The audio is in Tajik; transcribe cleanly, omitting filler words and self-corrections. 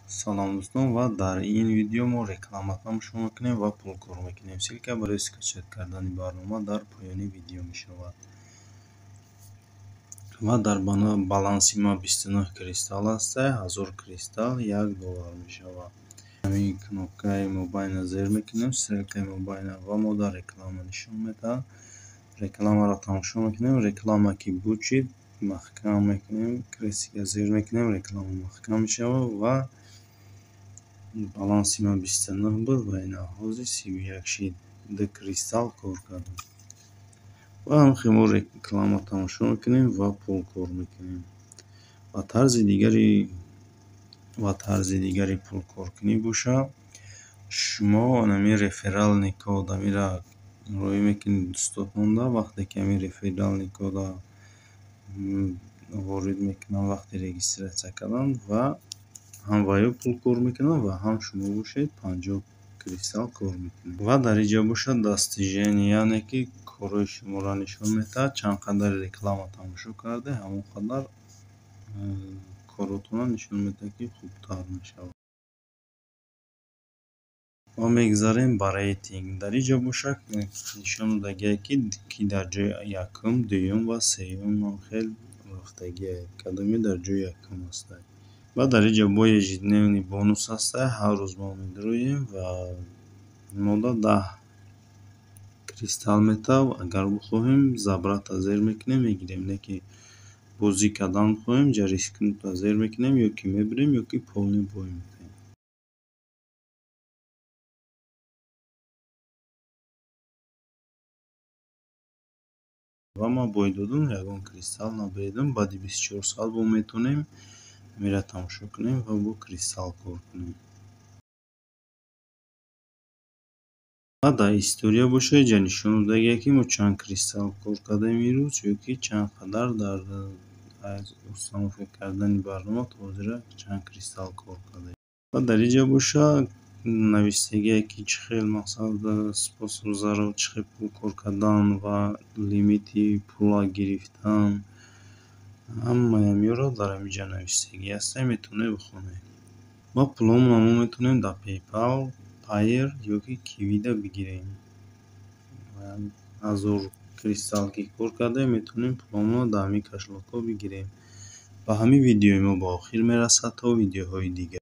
Салом дӯстон, ва дар ин видео мо рекламатам шумо мекунем ва пулкор мекунем. Ссилка барои скачат кардани барнома дар поёни видео мешавад. Ва дар баланси ма 29 кристалл аст, 1000 кристалл $1 мешавад. Ҳамин кнопкаи мобайна зер мекунем, ссилкаи мобайна ва мода реклама нишон медиҳад. Рекламаро тамошо мекунем. Реклама ки бучид маҳкам мекунем, крестика зер мекунем, реклама маҳкам мешавад ва баланси ма 29 буд ва ин ҳозир 31 шид. 2 кристалл кор кардам. ва ҳамхи мо реклама тамошо мекунем ва пул кор мекунем. Ва тарзи дигари пулкоркунӣ боша, шумо намин реферални код амира роӣ мекунед дӯстонда. Вақте ки амин реферални кода ворид мекунанд вақти регистратсия кардан, ва ҳам ваё пул кор мекунад ва ҳам шумо бошед 50 кристалл кор мекунед. Ва дар инҷа бошад достижение, яъне ки корҳои шуморо нишон медиҳад. Чанд қадар реклама тамошо карда, ҳамон қадар коротонро нишон медиҳад, ки хубтар мешавад. Ва мегзарем ба рейтинг. Дар инҷа бошад нишон додагие, ки дар ҷои якум, дуюм ва сеюм хел рафтагие, кадоме дар ҷои якум астад. Ва дар инҷа бо ежедневный бонус аст. Ҳар рӯз мо медироем ва мода 10 кристалл метав. Агар бихоҳем забрата зер мекунем, мегирем. Не ки бозӣ кардан бихоҳем, ҷарискнута зер мекунем, ё ки мебирем, ё ки полный бой медиҳем. ва ма бой додум, ягон кристалл набередум. Баъди 24 соат бо метонем амира тамошо кунем ва бо кристалл кор кунем. ва дар история бошад инҷа нишон додагие, ки мо чанд кристалл кор кардем ин рӯз, ё ки чанд қадар дар установка кардани барнома то ҳозира чанд кристалл кор кардем. ва дар инҷа бошад навистагие, ки чӣ хел мақсад способзаро, чӣ хел пул кор кардан ва лимити пула гирифтан. Ҳамаи амиёро дар ҳаминҷа навистагӣ аст, метавонед бихонед. ва пуломонро мо метавонем дар PayPal, Payeer ё ки Kiwiда бигирем. 1000 кристалл ки кор кардем, метавонем пуломонро дар ҳамин кашлокҳо бигирем. Ба ҳамин видеои мо ба охир мерасад. То видеоҳои дигар.